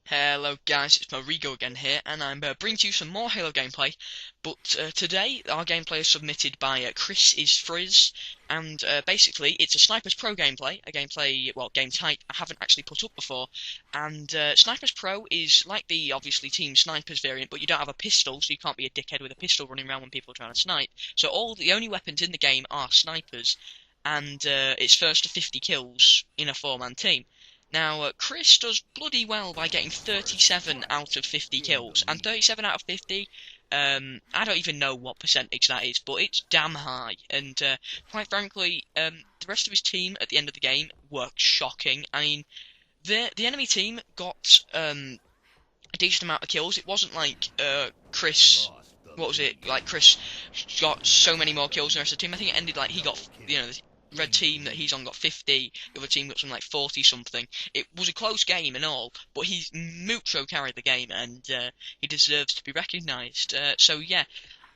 Hello guys, it's Marigo again here, and I'm bringing to you some more Halo gameplay. But today our gameplay is submitted by Chris is Fris, and basically it's a Snipers Pro gameplay, game type I haven't actually put up before. And Snipers Pro is like the obviously Team Snipers variant, but you don't have a pistol, so you can't be a dickhead with a pistol running around when people are trying to snipe. So the only weapons in the game are snipers, and it's first to 50 kills in a four-man team. Now, Chris does bloody well by getting 37 out of 50 kills, and 37 out of 50, I don't even know what percentage that is, but it's damn high, and quite frankly, the rest of his team at the end of the game worked shocking. I mean, the enemy team got a decent amount of kills. It wasn't like Chris, what was it, like Chris got so many more kills than the rest of the team. I think it ended like he got, the red team that he's on got 50, the other team got something like 40 something. It was a close game and all, but he's mucho carried the game, and he deserves to be recognised. So yeah,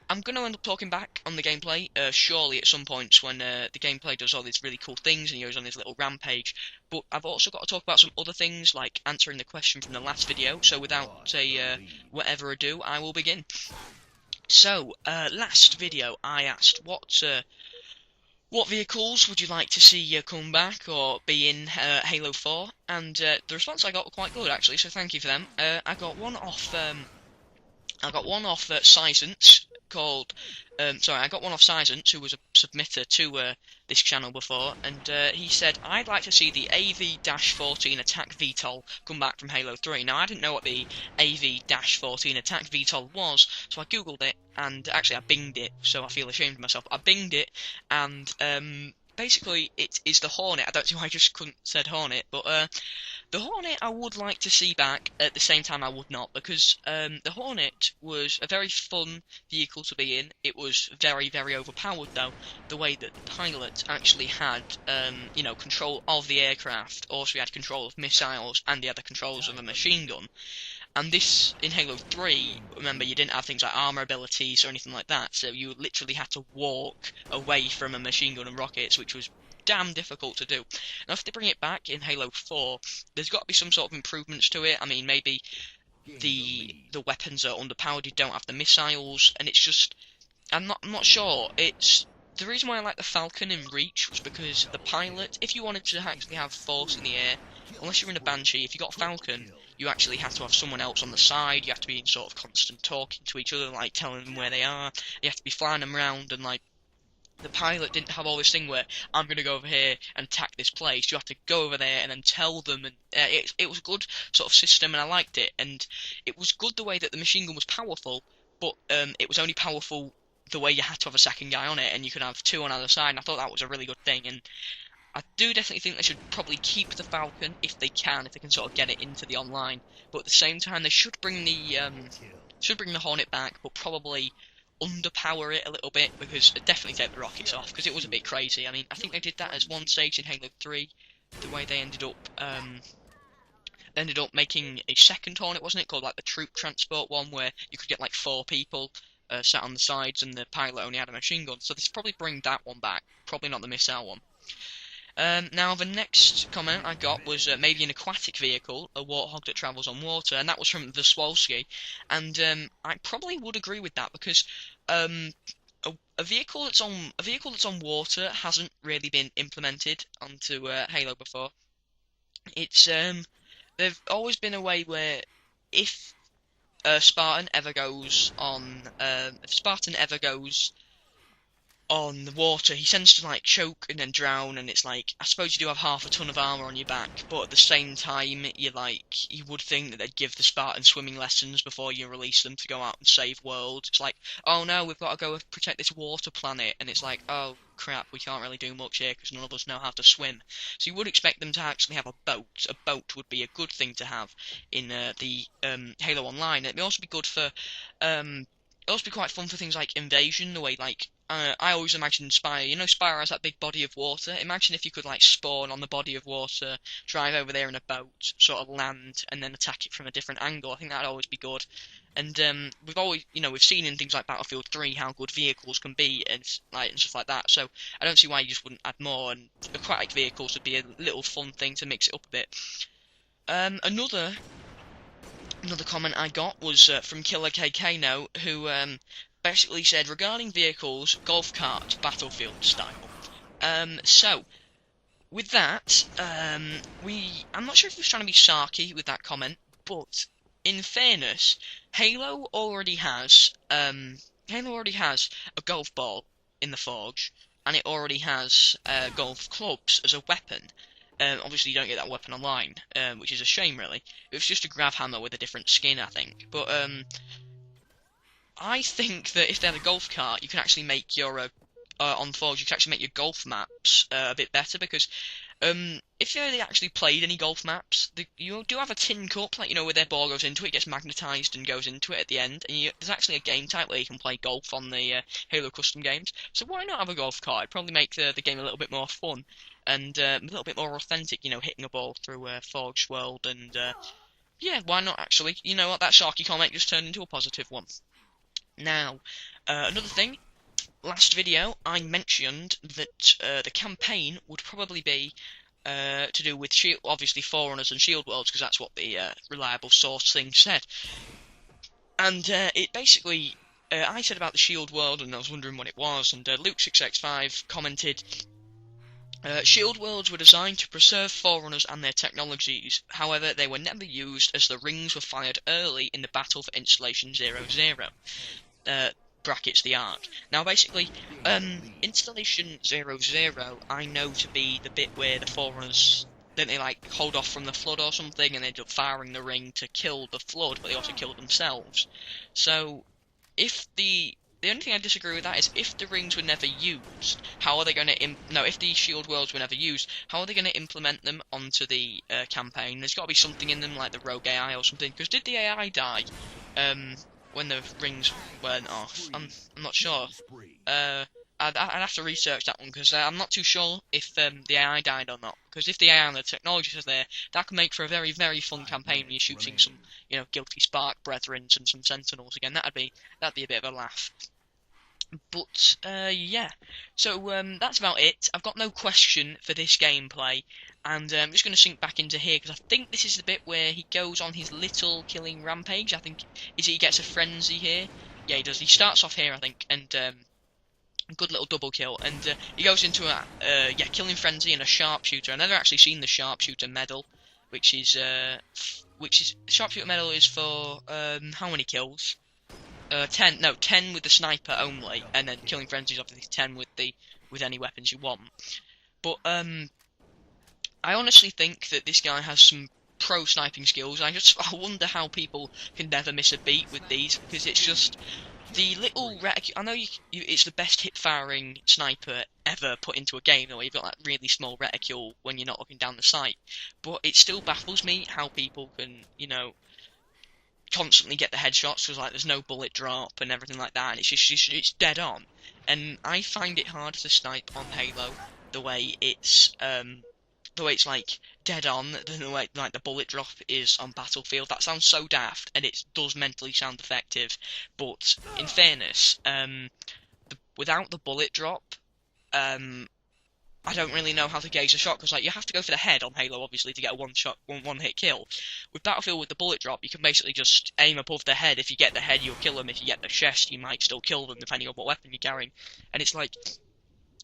I'm going to end up talking back on the gameplay, surely at some points when the gameplay does all these really cool things and he goes on this little rampage. But I've also got to talk about some other things, like answering the question from the last video. So without whatever ado, I will begin. So, last video I asked what vehicles would you like to see come back or be in Halo 4? And the response I got were quite good actually, so thank you for them. I got one off Seisance called I got one off Seisance, who was a submitter to this channel before, and he said, I'd like to see the AV-14 attack VTOL come back from Halo 3. Now, I didn't know what the AV-14 attack VTOL was, so I googled it, and actually I binged it, so I feel ashamed of myself. I binged it, and basically it is the Hornet. I don't see why I just couldn't said Hornet, but the Hornet I would like to see back. At the same time I would not, because the Hornet was a very fun vehicle to be in. It was very, very overpowered though, the way that the pilot actually had, control of the aircraft. Also he had control of missiles, and he had the controls of a machine gun. And this, in Halo 3, remember, you didn't have things like armor abilities or anything like that, so you literally had to walk away from a machine gun and rockets, which was damn difficult to do. Now, if they bring it back in Halo 4, there's got to be some sort of improvements to it. I mean, maybe the weapons are underpowered, you don't have the missiles, and it's just, I'm not sure. It's the reason why I like the Falcon in Reach was because the pilot, if you wanted to actually have force in the air, unless you're in a Banshee, if you got a Falcon, you actually have to have someone else on the side. You have to be in sort of constant talking to each other, like telling them where they are. You have to be flying them around, and like the pilot didn't have all this thing where I'm going to go over here and attack this place. You have to go over there and then tell them, and it was a good sort of system, and I liked it. And it was good the way that the machine gun was powerful, but it was only powerful the way you had to have a second guy on it, and you could have two on either side. And I thought that was a really good thing. And I do definitely think they should probably keep the Falcon if they can sort of get it into the online. But at the same time, they should bring the Hornet back, but probably underpower it a little bit, because definitely take the rockets off, because it was a bit crazy. I mean, I think they did that as one stage in Halo 3, the way they ended up making a second Hornet, wasn't it, called like the troop transport one, where you could get like 4 people sat on the sides and the pilot only had a machine gun. So they should probably bring that one back, probably not the missile one. Now, the next comment I got was maybe an aquatic vehicle, a warthog that travels on water, and that was from the Swolski. And I probably would agree with that, because a vehicle that's on water hasn't really been implemented onto Halo before. It's there's always been a way where if Spartan ever goes on, if Spartan ever goes on the water, he tends to like choke and then drown, and it's like, I suppose you do have half a ton of armor on your back, but at the same time you would think that they'd give the Spartans swimming lessons before you release them to go out and save worlds. It's like, oh no, we've got to go protect this water planet, and it's like, oh crap, we can't really do much here because none of us know how to swim. So you would expect them to actually have a boat. A boat would be a good thing to have in the Halo Online. It'd also be good for it'd also be quite fun for things like invasion, the way like I always imagine Spire. You know, Spire has that big body of water. Imagine if you could like spawn on the body of water, drive over there in a boat, sort of land, and then attack it from a different angle. I think that'd always be good. And we've always, we've seen in things like Battlefield 3 how good vehicles can be, and stuff like that. So I don't see why you just wouldn't add more. And aquatic vehicles would be a little fun thing to mix it up a bit. Another Another comment I got was from Killer KK who basically said regarding vehicles, golf cart, battlefield style. So with that, I'm not sure if he was trying to be sarky with that comment, but in fairness, Halo already has a golf ball in the forge, and it already has golf clubs as a weapon. Obviously, you don't get that weapon online, which is a shame, really. It's just a grav hammer with a different skin, I think. But I think that if they had a golf cart, you can actually make your on Forge, you can actually make your golf maps a bit better because if you really actually played any golf maps, you do have a tin cup, like, you know, where their ball goes into it, gets magnetised and goes into it at the end, and there's actually a game type where you can play golf on the Halo custom games. So why not have a golf cart? It'd probably make the game a little bit more fun and a little bit more authentic, you know, hitting a ball through Forge World, and yeah, why not actually? You know what, that Sharky comment just turned into a positive one. Now, another thing, last video I mentioned that the campaign would probably be to do with shield, obviously Forerunners and Shield Worlds, because that's what the reliable source thing said. And it basically, I said about the Shield World, and I was wondering what it was, and Luke6x5 commented, Shield Worlds were designed to preserve Forerunners and their technologies, however they were never used as the rings were fired early in the battle for Installation 00. Brackets the Ark. Now basically, Installation 00 I know to be the bit where the Forerunners, don't they like hold off from the flood or something and they end up firing the ring to kill the flood, but they also kill themselves. So if the only thing I disagree with that is if the rings were never used, how are they going to if the shield worlds were never used, how are they going to implement them onto the campaign? There's got to be something in them like the rogue AI or something, because did the AI die when the rings went off? I'm not sure. I'd have to research that one, because I'm not too sure if the AI died or not. Because if the AI and the technology is there, that can make for a very, very fun campaign when you're shooting some, you know, guilty spark brethrens and some sentinels again. That'd be a bit of a laugh. But yeah, so that's about it. I've got no question for this gameplay, and I'm just going to sink back into here because I think this is the bit where he goes on his little killing rampage. I think he gets a frenzy here. Yeah, he does. He starts off here, I think, and good little double kill, and he goes into a killing frenzy and a sharpshooter. I've never actually seen the sharpshooter medal, which is sharpshooter medal is for how many kills? 10 with the sniper only, and then killing frenzy is obviously 10 with any weapons you want. But I honestly think that this guy has some pro sniping skills. I wonder how people can never miss a beat with these, because it's just the little reticule. I know it's the best hip firing sniper ever put into a game, though you've got that really small reticule when you're not looking down the sight. But it still baffles me how people can, you know, constantly get the headshots, because like there's no bullet drop and everything like that, and it's dead on. And I find it hard to snipe on Halo the way it's like dead on than the way like the bullet drop is on Battlefield. That sounds so daft, and it does mentally sound effective, but in fairness, without the bullet drop, I don't really know how to gauge a shot, because like you have to go for the head on Halo obviously to get a one hit kill. With Battlefield, with the bullet drop, you can basically just aim above the head. If you get the head, you'll kill them. If you get the chest, you might still kill them depending on what weapon you're carrying. And it's like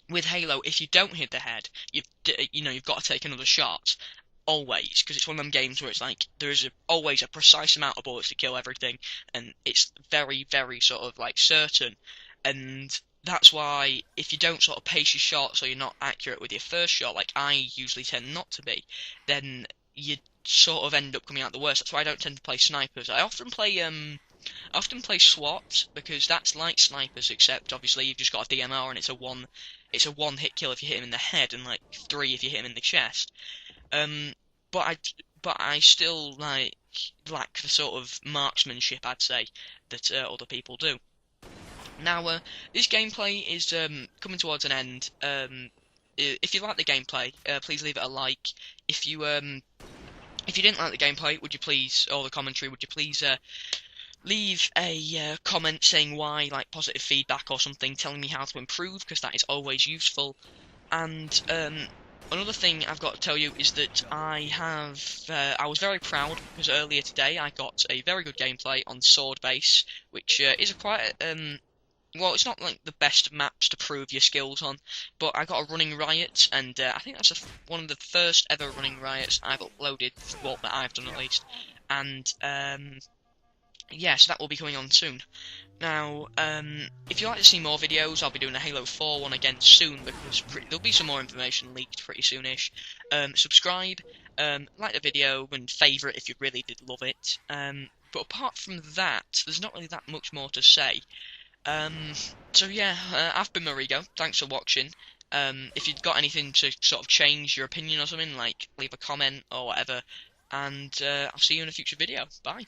with Halo, if you don't hit the head, you've got to take another shot always, because it's one of them games where it's like there is always a precise amount of bullets to kill everything, and it's very, very sort of like certain. And that's why if you don't sort of pace your shots, or you're not accurate with your first shot, like I usually tend not to be, then you sort of end up coming out the worst. That's why I don't tend to play snipers. I often play SWAT, because that's like snipers, except obviously you've just got a DMR and it's a one hit kill if you hit him in the head, and like 3 if you hit him in the chest. But I still like lack the sort of marksmanship, I'd say, that other people do. Now, this gameplay is coming towards an end. If you like the gameplay, please leave it a like. If you didn't like the gameplay, would you please, or the commentary, would you please leave a comment saying why, like positive feedback or something, telling me how to improve, because that is always useful. And Another thing I've got to tell you is that I was very proud because earlier today I got a very good gameplay on Sword Base, which is a quite well, it's not like the best maps to prove your skills on, but I got a running riot, and I think that's one of the first ever running riots I've uploaded, well, that I've done at least, and yeah, so that will be coming on soon. Now, if you'd like to see more videos, I'll be doing a Halo 4 one again soon, because there'll be some more information leaked pretty soonish. Subscribe, like the video, and favourite if you really did love it. But apart from that, there's not really that much more to say. So yeah, I've been Merigo, thanks for watching. If you've got anything to sort of change your opinion or something, like leave a comment or whatever, and I'll see you in a future video. Bye.